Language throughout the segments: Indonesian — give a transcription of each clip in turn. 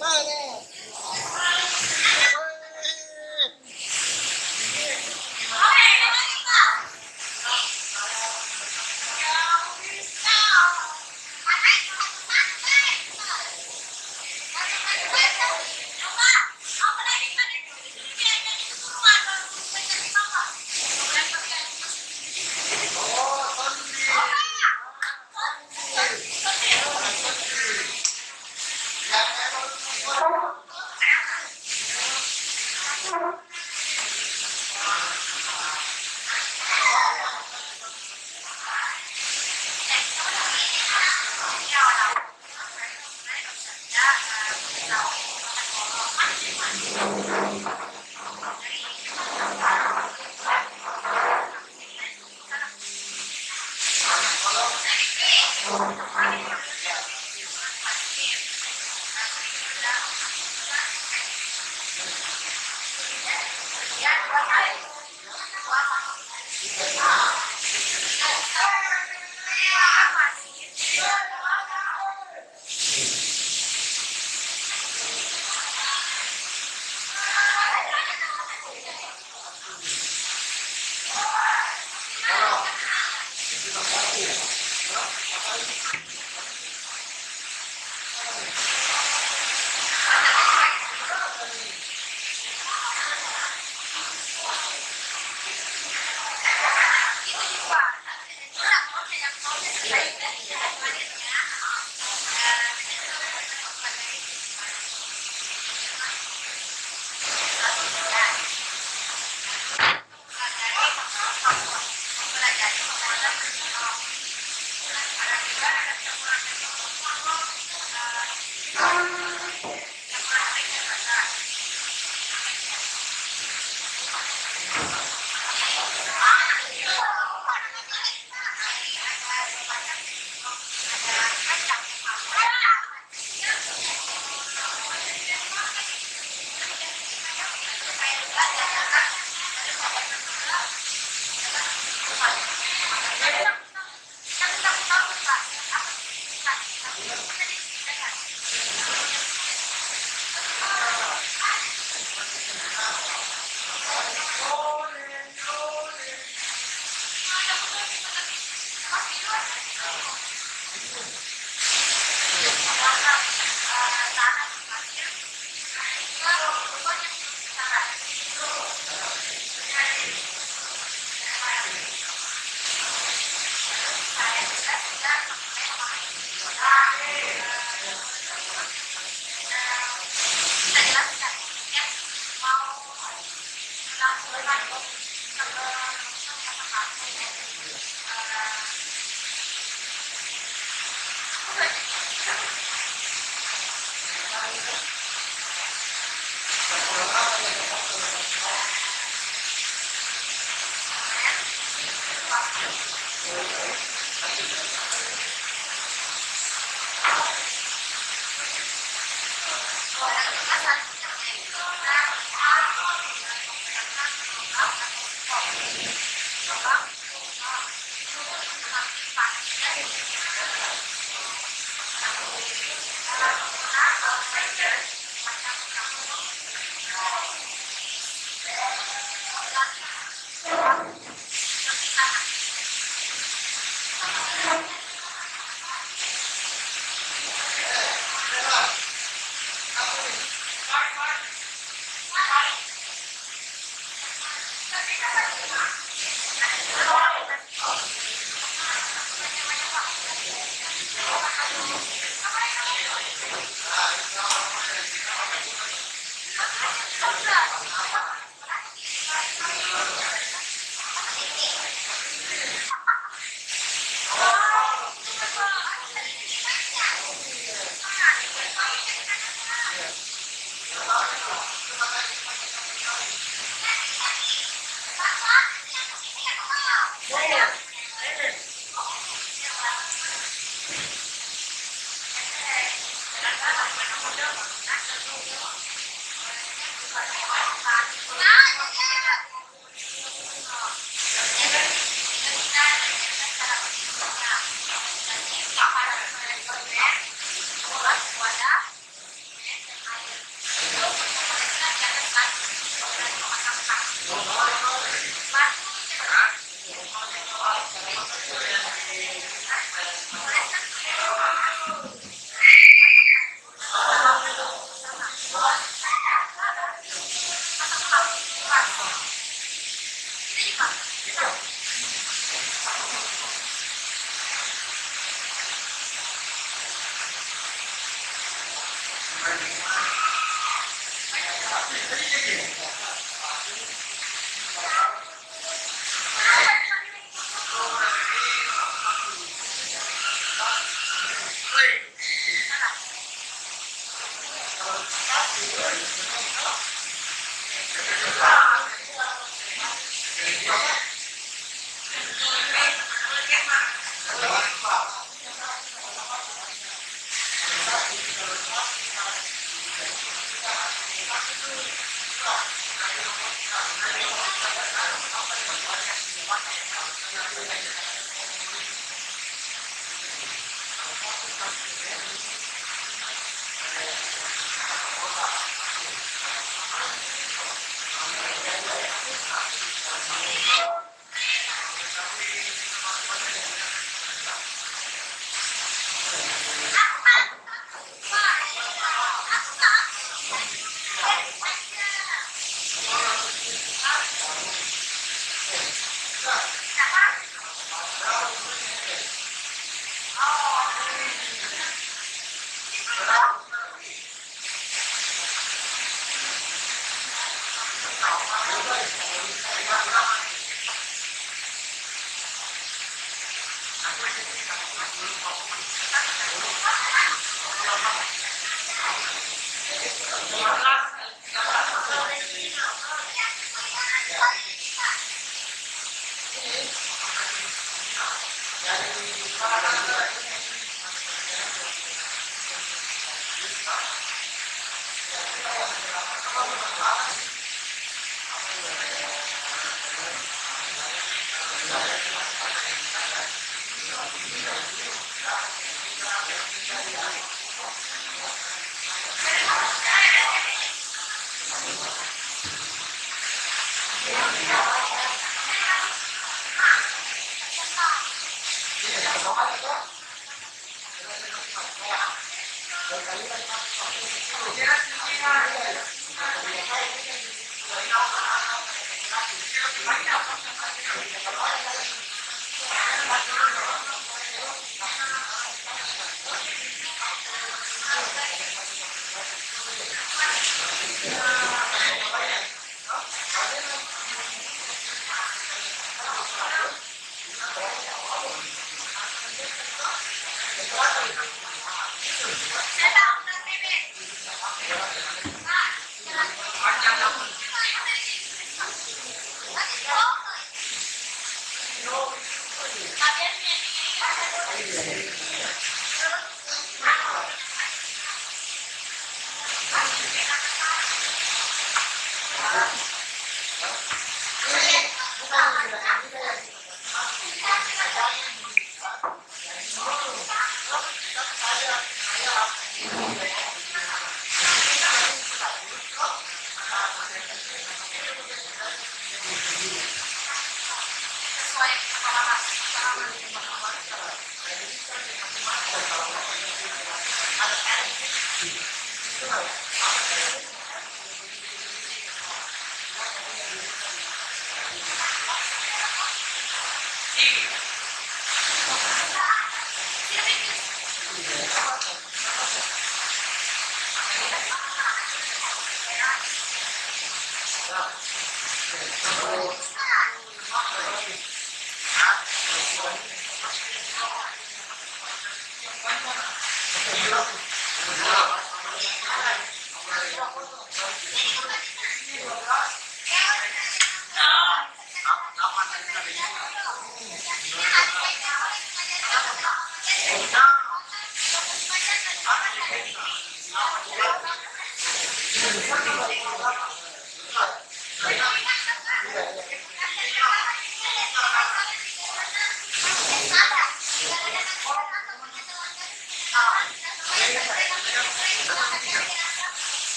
มาแน่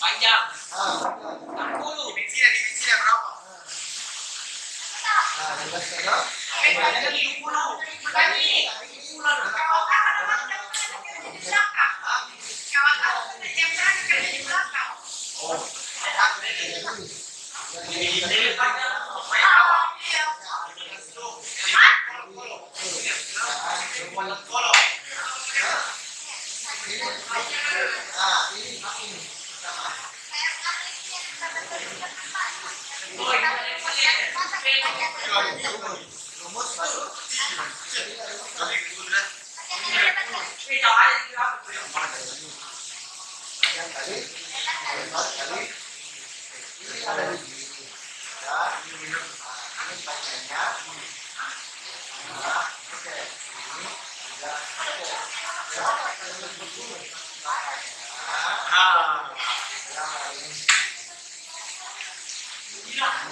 Panjang. Ah, 60. Dimensinya berapa? nah, jelas kan? Panjangnya 70. Ini panjang. Nah, ini sama. Rumus baru. Yang tadi, tadi ini ada di sini. Ya, ini panjangnya. Nah, oke. Ini juga oke.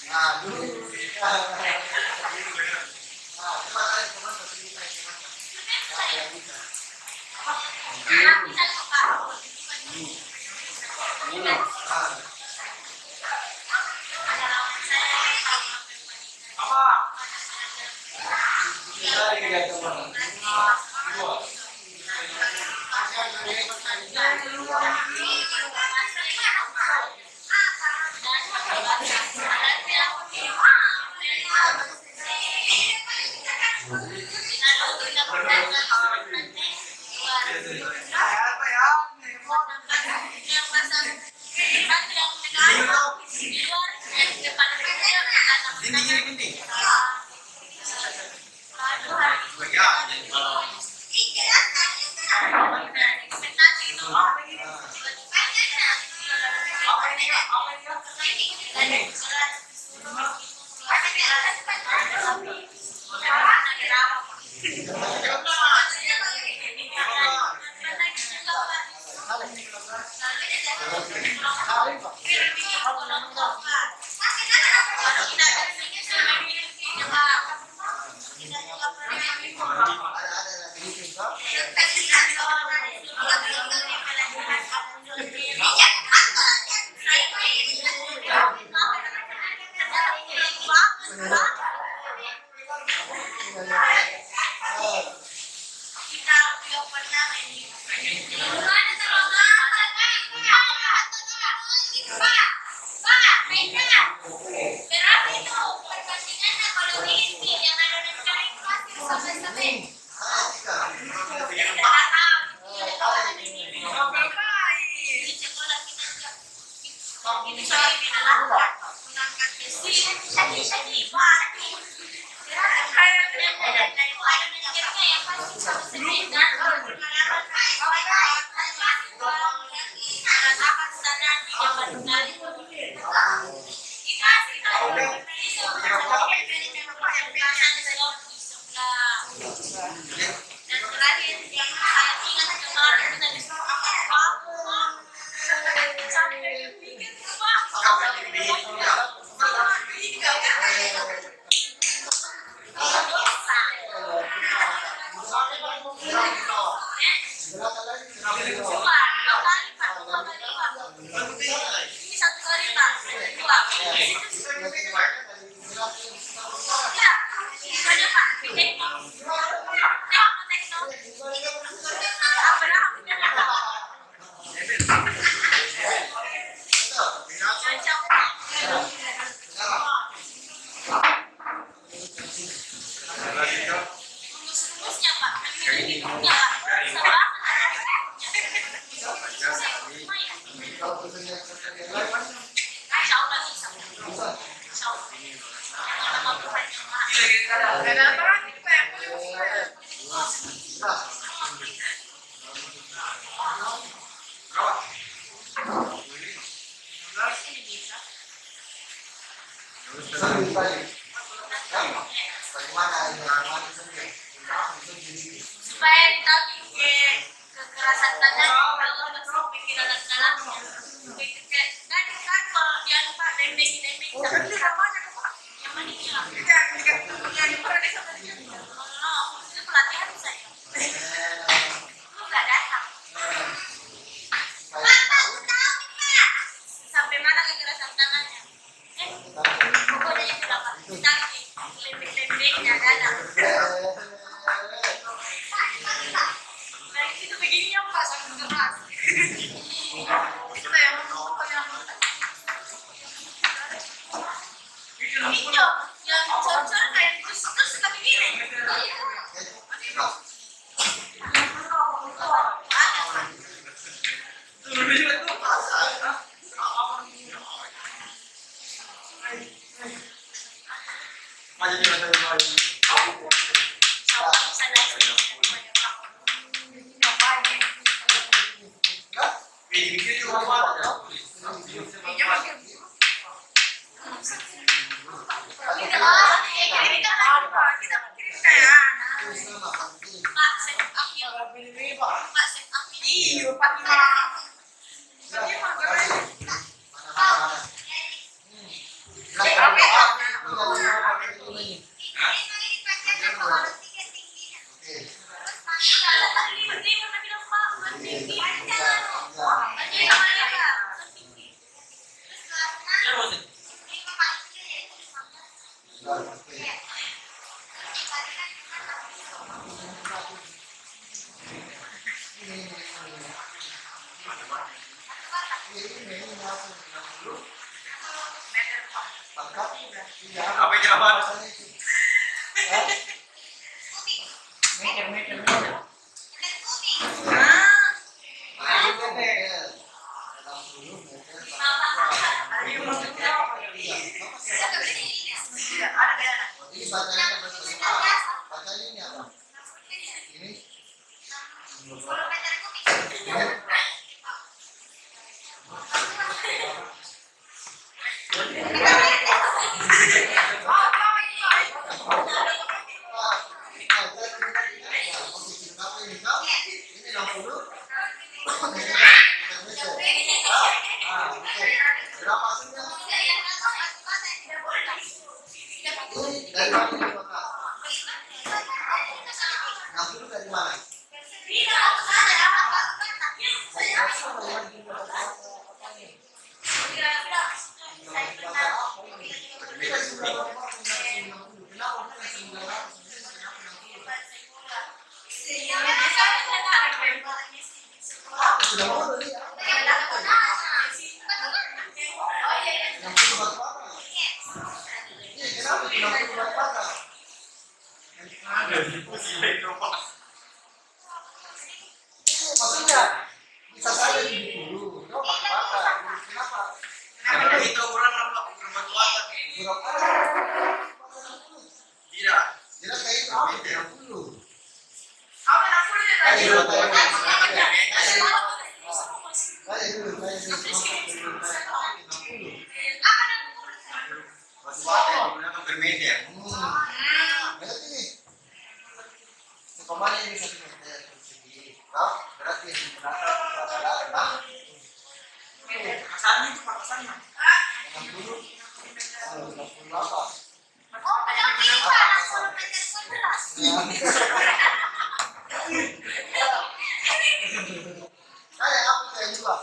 Nah, dulu. balik. Bagaimana yang mana sendiri? Supaya tahu kekerasan tangan kalau masuk pikiran anak-anaknya. Kan kalau dia lupa dembing jangan namanya kok. Yang mana hilang? Yang pernah disebut itu pelatihan saya. Lu nggak datang. Sampai mana kekerasan tangannya? Pokoknya yang berapa? Tapi lembek-lembeknya datang. Itu begini yang pas aku keras. Itu yang pokoknya itu yang cocok kayak terus tapi gini. Apa yang kira-kira? Ini bacanya bacanya ini apa? Ini maksudnya bisa saja dulu. Kau pakai apa? Kenapa? Itu orang apa? Berbuat apa? Tidak. Tidak kayak itu apa? 30. Sesuatu yang menggunakan bermedia. Berarti nih, kemana ini 1 meter persegi? Berarti yang digunakan itu adalah Pasannya itu pasannya. 60, 68. Kayak apa kayak juga?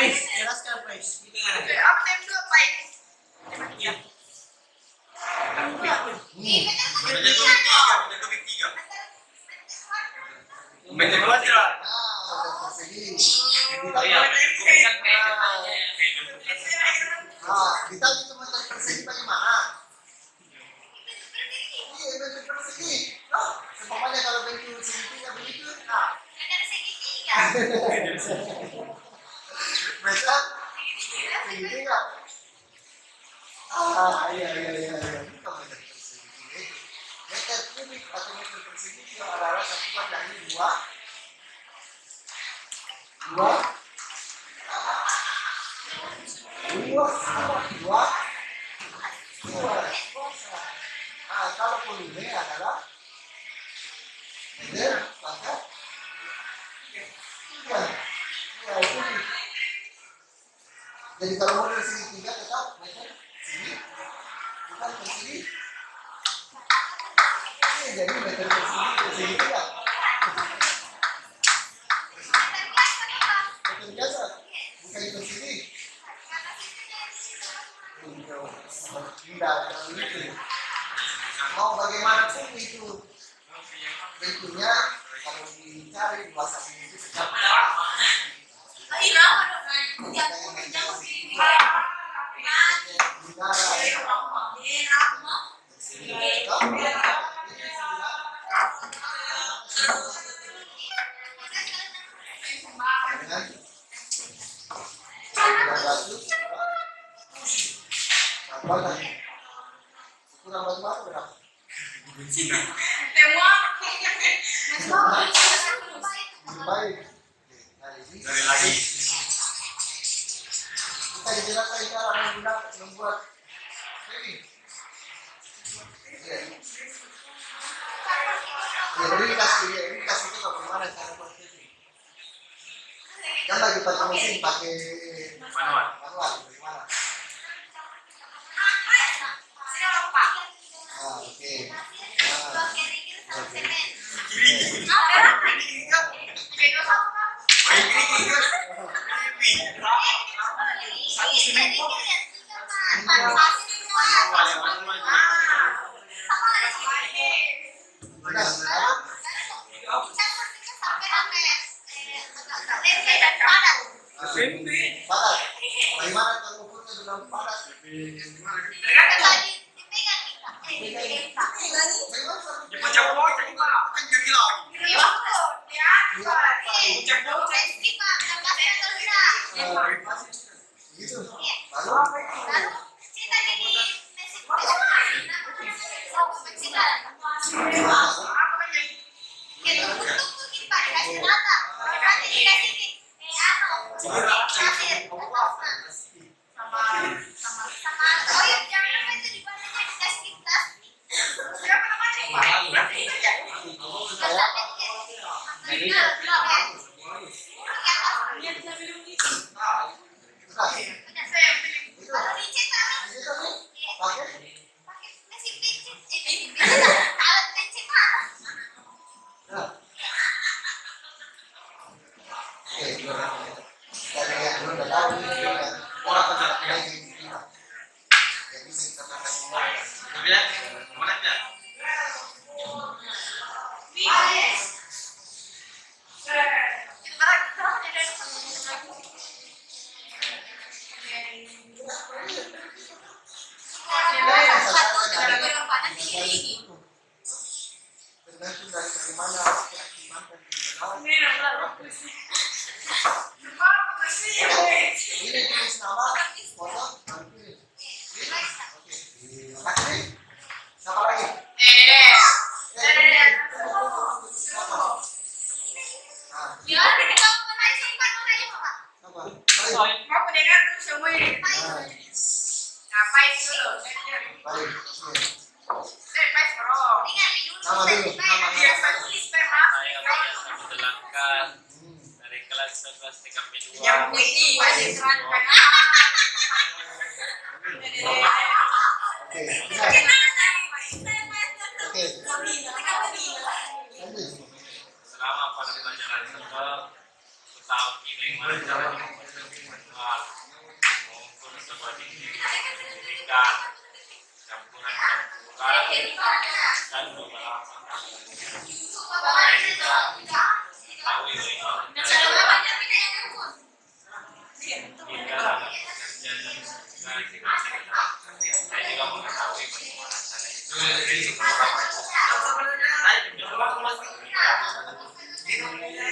Jelaskan, Pais. Meja dua tidak. Nah, persegi. Oh iya, kan kayak katanya kayak Nah, kita itu meter persegi bagaimana? Iya, meter persegi. Seumpamanya kalau bentuk segitiga begitu, nah. Meter segitiga. Iya. Bukan meter persegi. Meter kubik atau meter persegi itu adalah satuan dari dua Kalau volume adalah meter pangkat tiga. Ya, itu. Jadi kalau mau dari segi tiga tetap meter sini, bukan persegi. Jadi meter persegi tiga. Meter biasa, bukan persegi. Tidak, itu. Mau bagaimanapun itu bentuknya kalau dicari di bahasa ini itu sejak kurang batu berapa? Baik. Dari lagi. Kita dijelaskan cara membuat ini. Ini kasih itu bagaimana cara buat ini. Kan lagi pakai mesin, pakai Manual. bagaimana? Oke. Padat. Bagaimana kalau ukurnya dengan padat? Gitu. Lalu tergantung dari bagaimana keyakinan dan ini tulis nama, foto, dan pilih. Oke. Siapa lagi? Dari kelas 11 TKP 2. Selama pada pelajaran sebel, tahu kita yang mana caranya manual maupun seperti pendidikan, campuran dan beberapa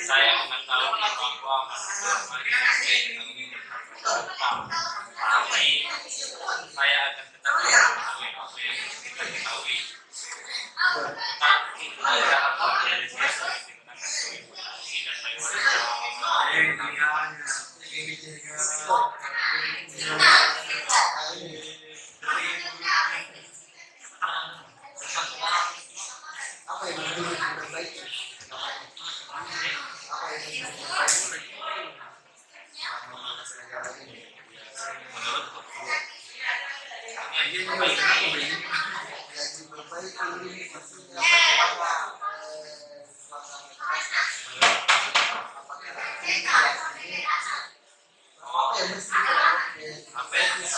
saya mengetahui bahwa tapi saya akan tetap mengetahui apa yang kita ketahui. Tapi dari saya dan Apa yang dulu diperbaiki? Apa yang dulu diperbaiki? Negara ini. Menurutku Yang diperbaiki maksudnya bagaimana apa yang mesti diperbaiki? apa yang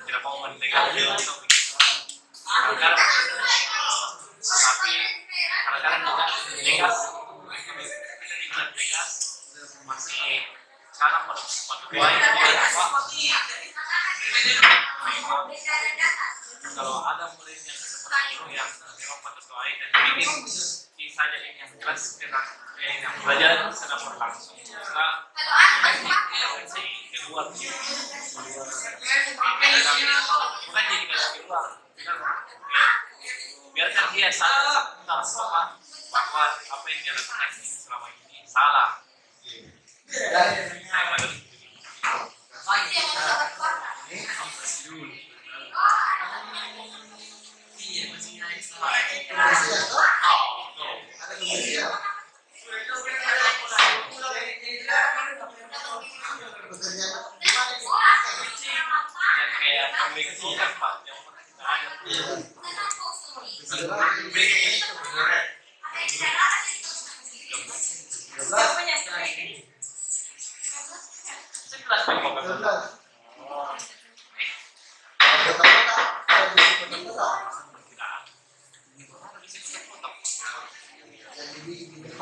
tidak mau mendengar tapi kadang-kadang juga negas masih cara menuai kalau ada murid yang seperti itu yang memang menuai dan ingin kisahnya ini yang jelas yang pelajaran sedang berlangsung maka di luar bukan jadi kasih di luar biarkan dia sadar bahwa apa yang dia lakukan selama ini salah.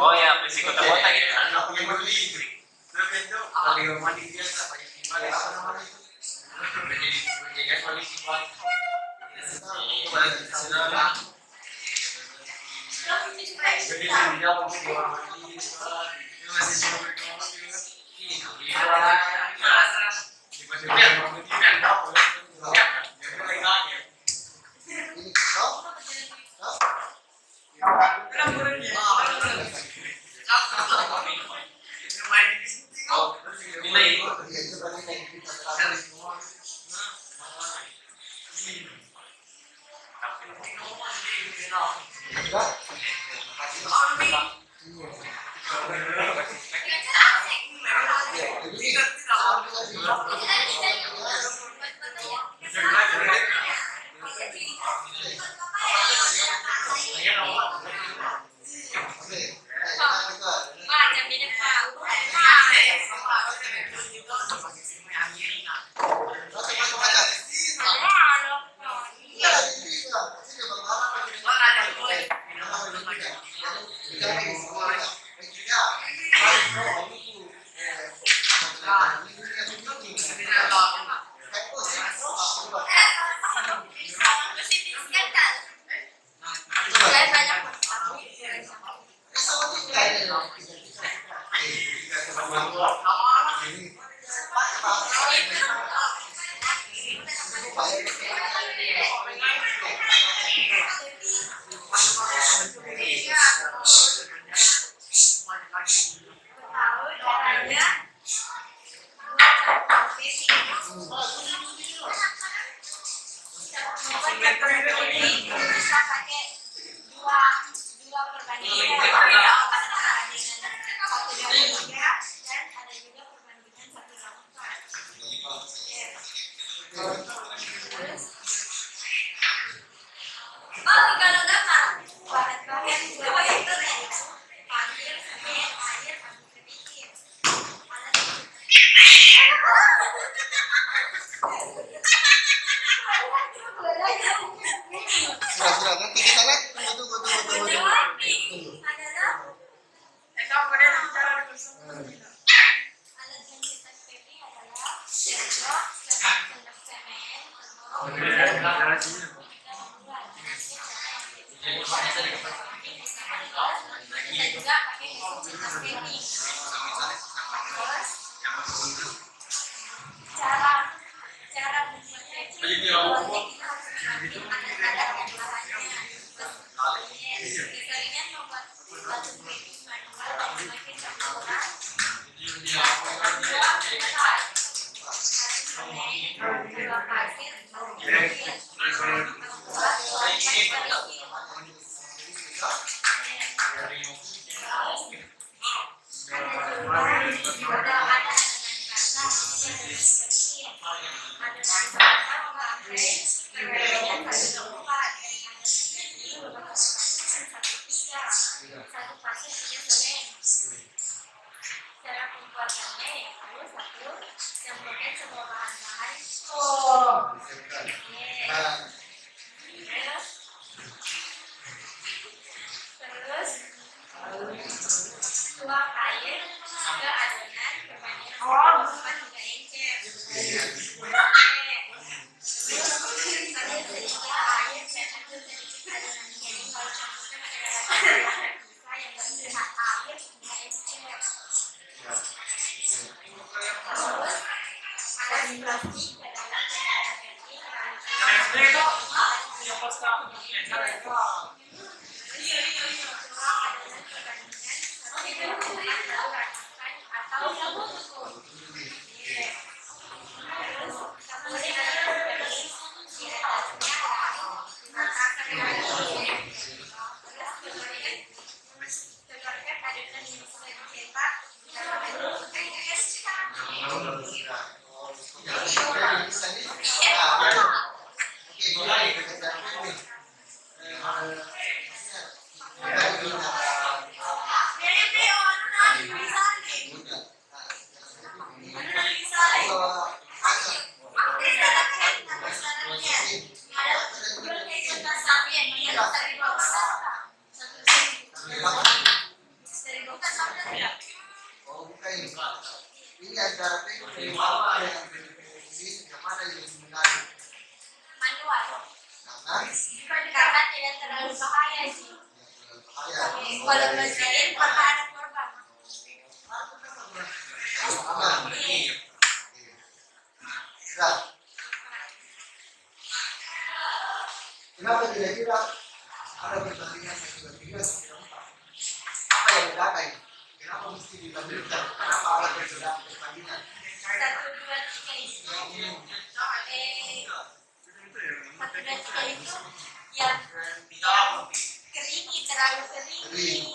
Oh ya, besi kotak-kotak gitu. Satu pasien punya semen. Cara pembuatannya yaitu satu, campurkan semua bahan-bahan. Terus tuang air ke adonan berbanyak 4 hingga encer. Terus ambil sedikit air dan ambil sedikit adonan kering lalu campurkan ke dalam adonan bisa yang berpihak air hingga encer. Terus alasi plastik ke dalam kendaraan kecil Ini antara yang mana yang lebih menarik? manual. Karena Karena tidak terlalu bahaya sih. bahaya. Kalau bersihin pernah ada korban. Aman. Nah, kenapa kira-kira ada pertandingan yang sudah 3 sampai 4? Apa yang membedakan? Kenapa mesti dilanjutkan? Kenapa ada perbedaan pertandingan? 1, 2, 3 itu. 1, 2, 3 itu yang kering, terlalu kering.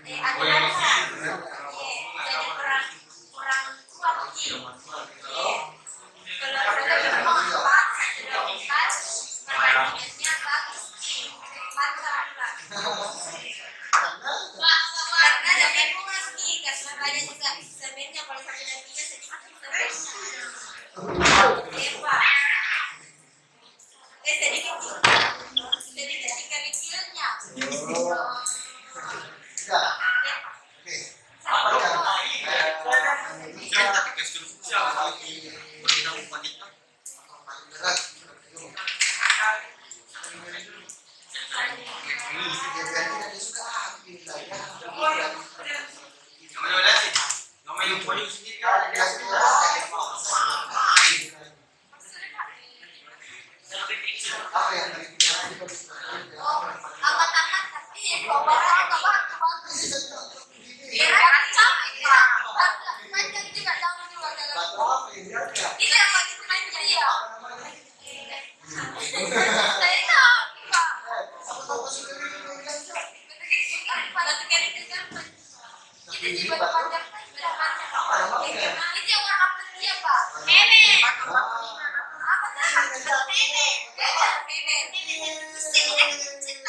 Adonannya. Jadi kurang kuat sih. Kalau sudah bermanfaat, sudah besar, perbandingannya bagus sih. Mantap lah. Karena ada kurang nih, karena ada juga semennya kalau 1 dan 3 sedikit semennya. Hebat. Sedikit kecilnya. Ya, oke. Apa yang Angkat-angkat tapi biar kacau ya. Panjang juga jangan juga dalam. Ini yang lagi panjang ya. Saya tahu Pak. Batu kering itu kan. Itu di batu panjang kan sudah panjang. Itu yang warna putih ya Pak. Nenek. Apa tuh? Nenek. Nenek. Sini kecil.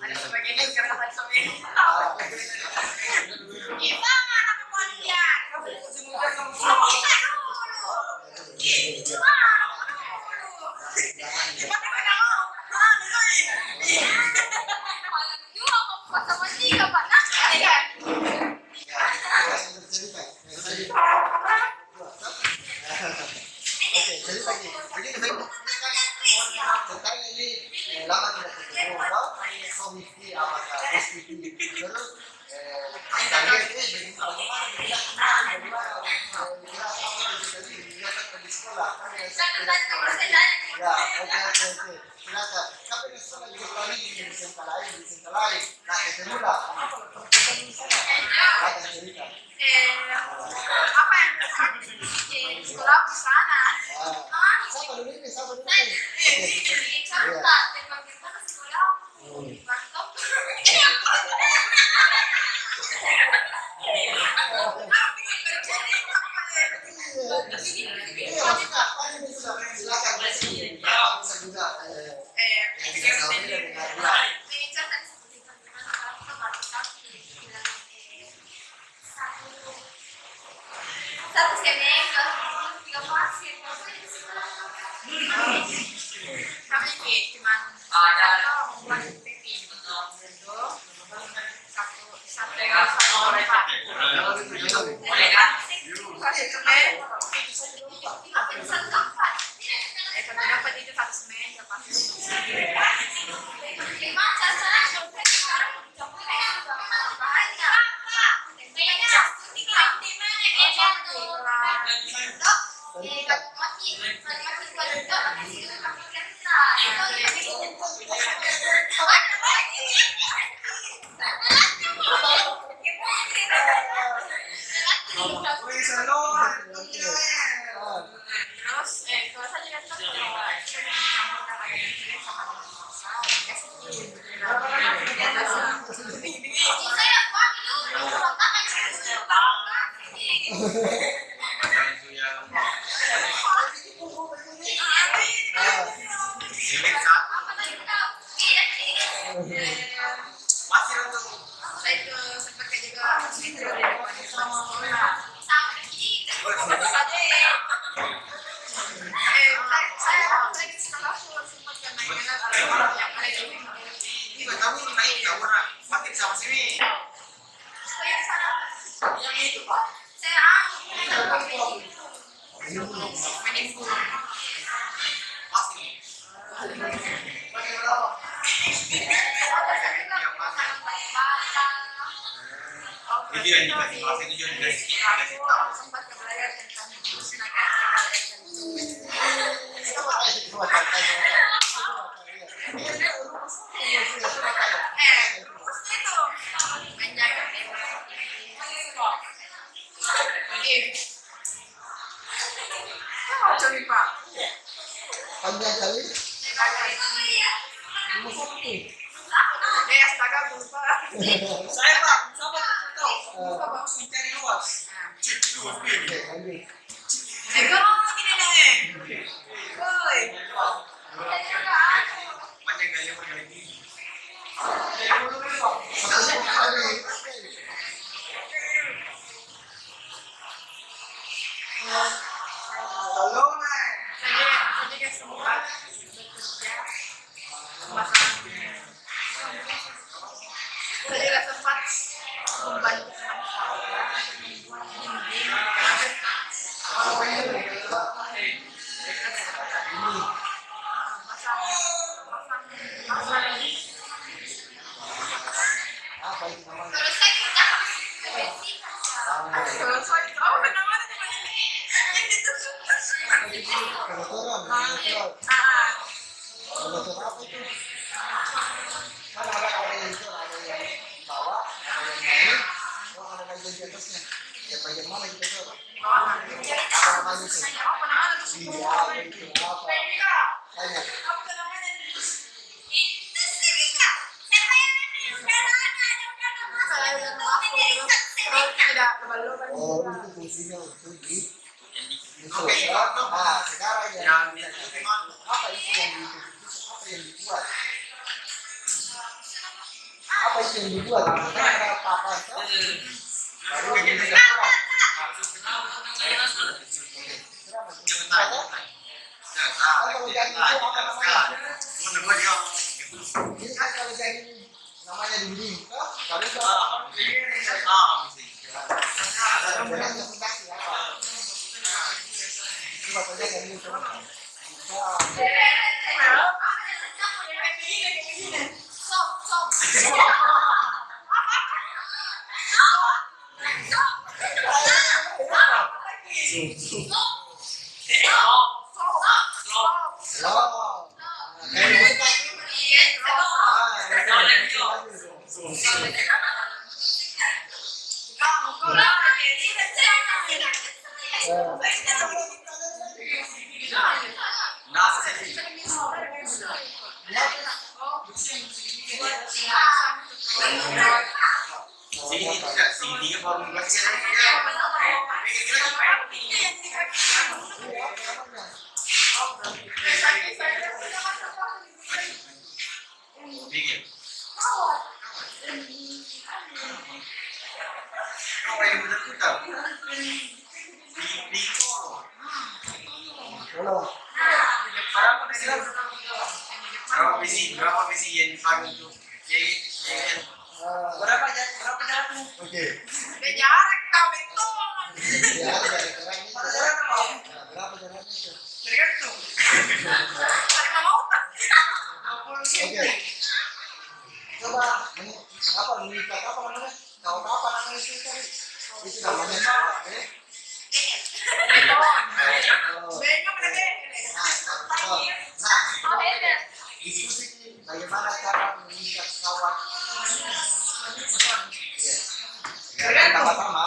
Ada sebagainya sekarang ada gimana anak kepolisian? lama tidak ketemu, komisi apakah SPP terus Satu semega, tiga pasir. Kami cuman membuat pipi. Satu empat. Boleh kan? Kasih semen. Apa itu satu empat? Satu dapat itu satu semen, dapat. Gimana caranya? Sekarang Wih, salon. terus kalau saya juga terus dicampurkan lagi sama saya buat dulu Masih untuk saya itu sempat juga video di depan sekolah sama saya lagi sekolah sempat main yang ada ini kamu naik nggak pernah makin sama sini. saya di sana yang itu pak saya menimbul Masih. Itu yang dikasih kelas itu juga dikasih tahu. sempat belajar tentang Pak. Panjang kali. Astaga, aku lupa. Saya Pak, siapa tahu? Bagus mencari luas. Oke, lanjut. Gini nih. Woi. Panjang kali ini. Satu kali. Salon. Saya juga sempat bekerja pemasangan bunga. Saya juga sempat membantu teman saya membuat dinding Apa itu namanya? kalau saya tidak kalau saya tahu namanya cuma ini ditusuk Kotoran. Kotoran apa itu? Kan ada yang itu, ada yang di bawah, ada yang naik, oh ada lagi di atasnya. Ya bagian mana kita tuh? Apa namanya itu? Iya, itu apa? Tanya. Oh, itu fungsinya untuk di nah, sekarang yang apa itu yang apa yang dibuat? Apa itu yang dibuat? Kita ada papan kan? Baru ini bisa pulang. Kalau jadi itu apa namanya? Ini kan kalau jadi namanya dinding, kalau itu apa? Benar yang pendaki apa? Coba saja dari itu. Wow. Belum. Berapa visi yang paling untuk Berapa jaraknya? Oke. jarak kau itu. Ya, jaraknya. Berapa jaraknya itu? Tergantung. Karena mau tak? Oke. Coba apa mengikat apa namanya? Kau apa namanya itu tadi? Itu namanya kawat, ya. Oh. Nah, diskusi bagaimana cara mengikat kawat. Iya. Yang pertama,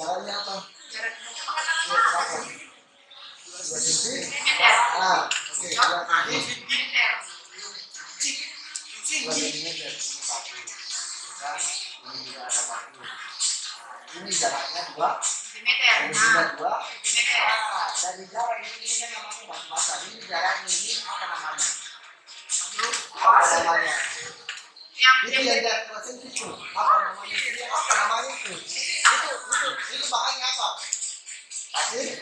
jalannya apa? Dua senti. Ah, oke. Dua sentimeter. Ini jaraknya 2 sentimeter. Dari jarak ini namanya masa. Ini jaraknya ini apa namanya? Apa namanya? Itu yang jarak 2 senti itu. Apa namanya? Apa namanya itu? Itu bahannya apa? Pasir?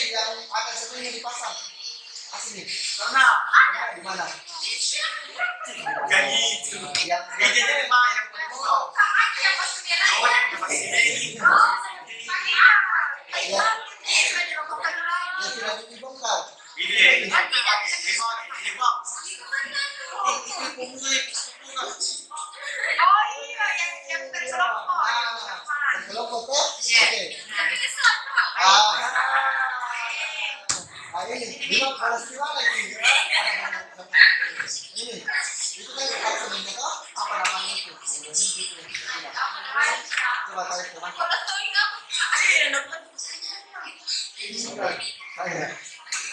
Yang ada sebenarnya dipasang asli. Karena di mana? Tidak dibongkar. Kelompok oke. Ini dia kalau sila lagi. Ini itu kan harus menjaga apa namanya itu. Coba tarik teman.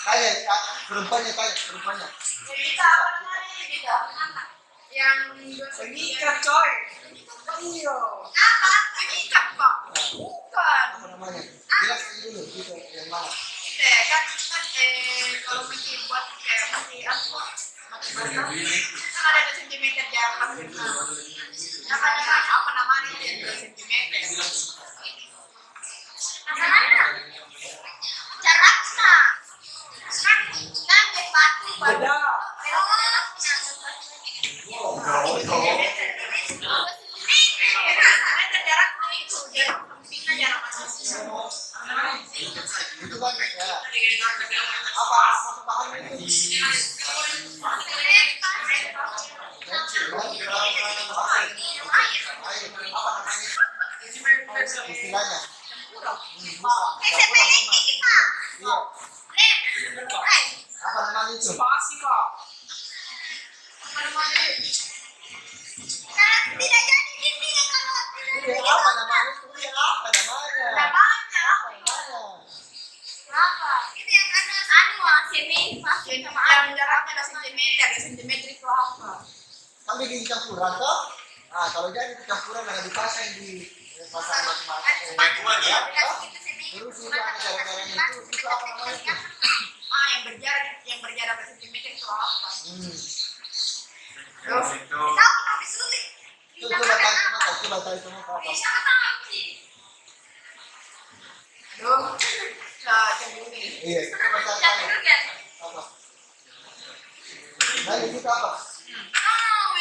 Kayak perempuannya. Yang mengikat coy. Iya. Apa? Mengikat pak? Bukan. Apa namanya? Jelaskan dulu gitu yang mana? Kan kalau mesti buat kayak mesti apa? Kan ada 2 sentimeter jarak. Apa namanya yang 2 sentimeter? Jaraknya. Kan batu. Beda. Itu kan ya. Apa bahannya itu? jadi campuran toh. Nah, kalau jadi campuran yang dipasang di pasang macam-macam. Baik lagi ya. Terus itu ada cara-caranya itu apa namanya itu? Yang berjarak bersentimeter itu apa? Terus itu Tahu tapi sulit. Itu coba tahu semua apa? Siapa tahu sih? Aduh, cemburu nih. Iya, coba tahu. Cemburu kan? Apa? Nah, itu apa?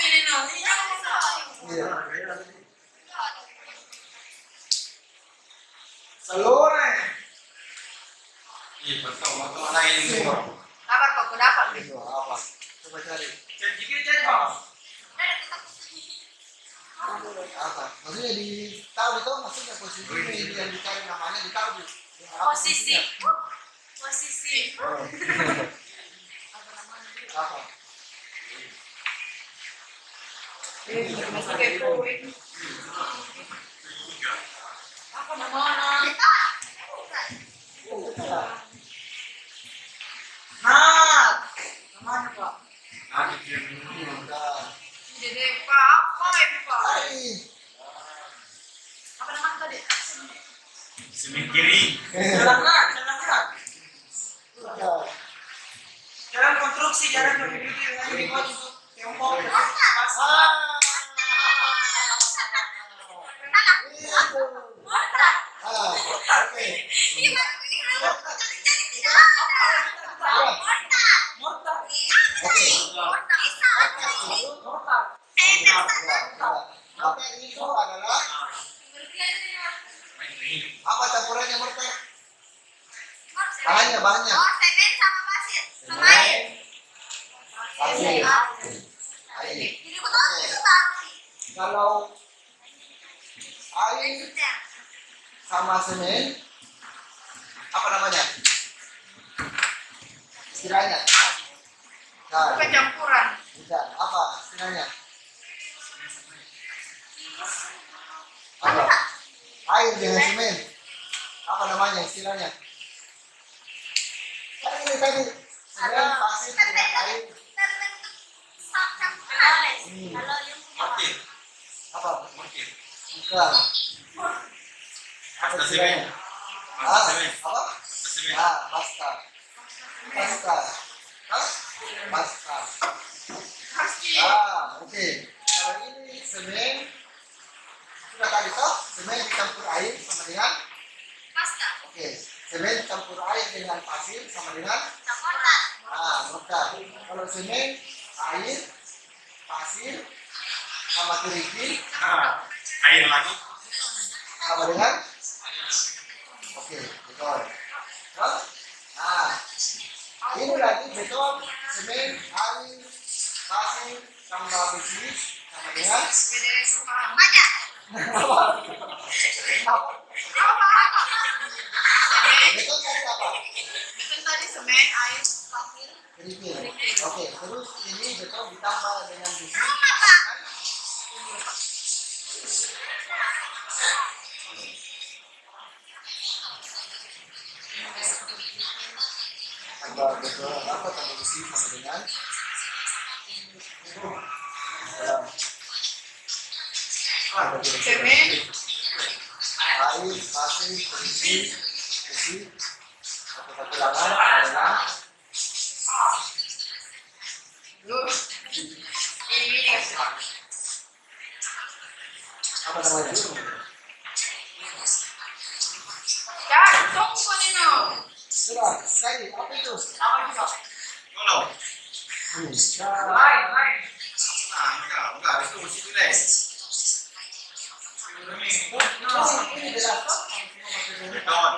Ini jangan masalah. Iya. Seluruh. iya betul betul ada ini semua. Apa kok kenapa? Itu apa? Coba cari. Jadi kita cari bang. Apa? Maksudnya tahu itu maksudnya posisi ini yang dicari namanya ditahu. Posisi. Posisi. Apa? Masih kepo. Apa namanya? Nah, Mana Pak? Nanti dia Jadi Pak, apa ya Pak? Apa namanya tadi? semen kiri. Jalan konstruksi, jalan Tiongkok. Itu adalah apa campurannya mortar? Bahannya. Oh, semen sama pasir. Sama air. Pasir. Air. Jadi betul itu baru sih. Kalau air sama semen, apa namanya? Istilahnya. Nah, Bukan campuran. bukan. Apa istilahnya? Apa? Air dengan semen. Apa namanya istilahnya? Kan ini tadi semen pasir dengan air. Terbentuk campuran. Hmm. Kalau yang Martir. Apa? Martir. Bukan. Apa Pasta istilahnya? semen. Ah, Pasta semen. apa? Pasta semen. Ah, pasta. Pasta. Hah? Pasta. Ah, oke. Kalau ini semen, sudah tadi toh, semen dicampur air sama dengan, pasta. oke, semen campur air dengan pasir sama dengan, Campuran. mortar. Kalau semen, air, pasir, sama kerikil, Nah, air lagi. sama dengan, oke, betul. Toh? Nah, ini lagi beton, semen, air, pasir, tambah besi, sama dengan, Aja. apa? Apa? Semen. Beton tadi apa? Betul tadi semen, air, pasir. Kerikil. Oke, terus ini beton ditambah dengan besi. Tambah beton apa? Tambah besi sama dengan. Semen. Air, pasir, kerikil, besi. Satu-satu langan adalah Ini apa namanya? tunggu nih no. Sudah, tadi apa itu? Apa itu Pak? Tolong. Lain. Nah, enggak, itu mesti tulis. Ini jelas toh? Beton.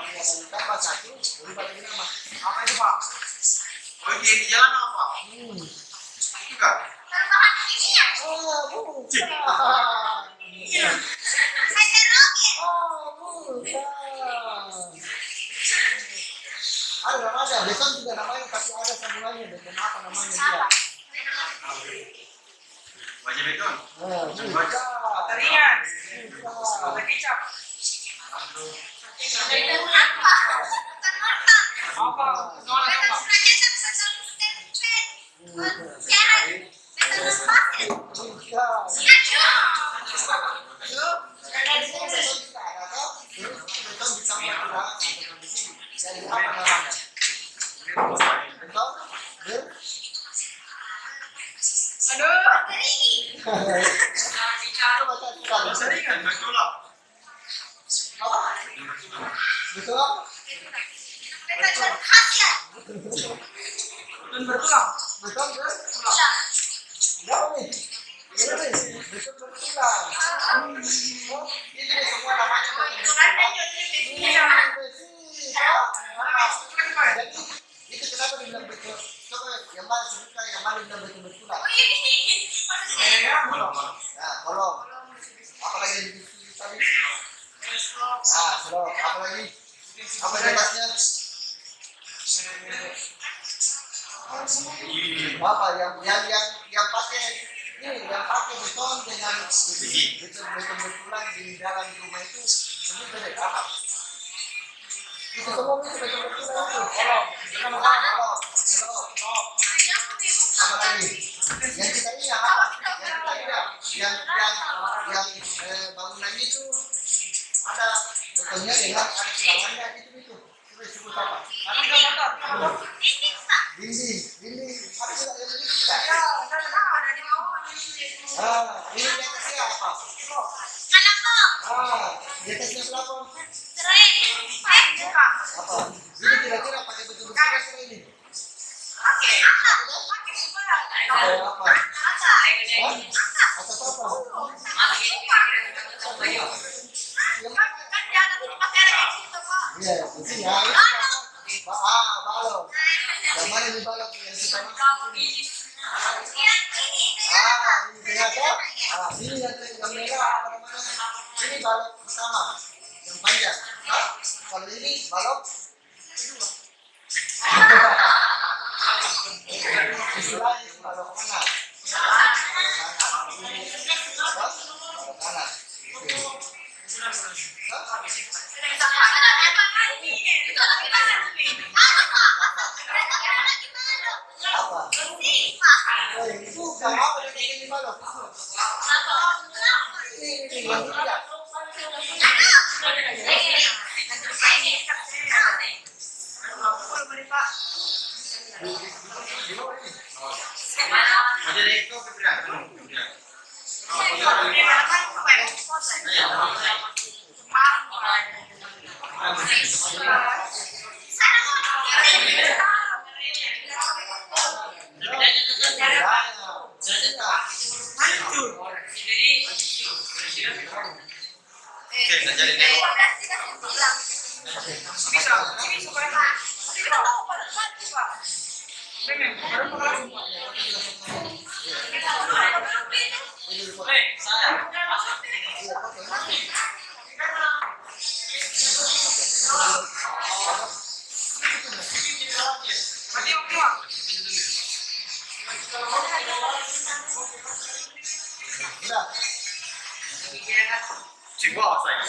Tambah satu, berubah jadi nama. Apa itu Pak? Oh, ini di jalan apa? Itu kan? Berbahan kimia. Oh, bukan. Hidrogen. Oh, bukan. Ada namanya, beton juga namanya, tapi ada sambungannya. Beton apa namanya dia? Wajah beton. Bukan. Baterian. Bukan. Baterai kecap. Beton apa? Bukan mortar. Apa? Soal Beton apa? sudah cetak, beton tempe. Beton pasir. Bukan. baca sekali. Bahasa ringan, bertulang. Apa? Betul apa? Metode khasiat. Dan bertulang. Betul kan? Iya. Berapa nih? Ini nih, betul bertulang. Oh, ini nih semua namanya betul bertulang. Iya. Jadi itu kenapa dibilang betul? Coba yang mana sebutkan yang mana dibilang betul bertulang? Oh ini. Nah, tolong. Apalagi di sini tadi? Ah, slow. Apalagi? Apa di atasnya? Apa yang pakai ini yang pakai beton dengan beton bertulang di dalam rumah itu sebut dari apa? Itu semua itu beton bertulang itu. Tolong. Tolong. Apa lagi? Yang kita ingat apa? Yang kita ingat yang bangunan itu ada betonnya dengan ada tulangannya itu. Coba sebut apa? Dinding. Apa juga yang begitu tidak? Ini di atasnya apa? Di atasnya pelapon. Apa? Ini kira-kira pakai betul-betul apa ini? Apa? Atau apa? Iya, itu ya. Balok. Yang mana ini balok yang kita makan ini? Ini ternyata. Ini yang merah apa namanya? Ini balok pertama, yang panjang. Kalau ini balok kedua. Istilahnya balok kanan. Balok kanan. Apa? Bukan apa yang balok. Ini yang tidak. Jadi itu keberatan. Udah. Jiwa saya.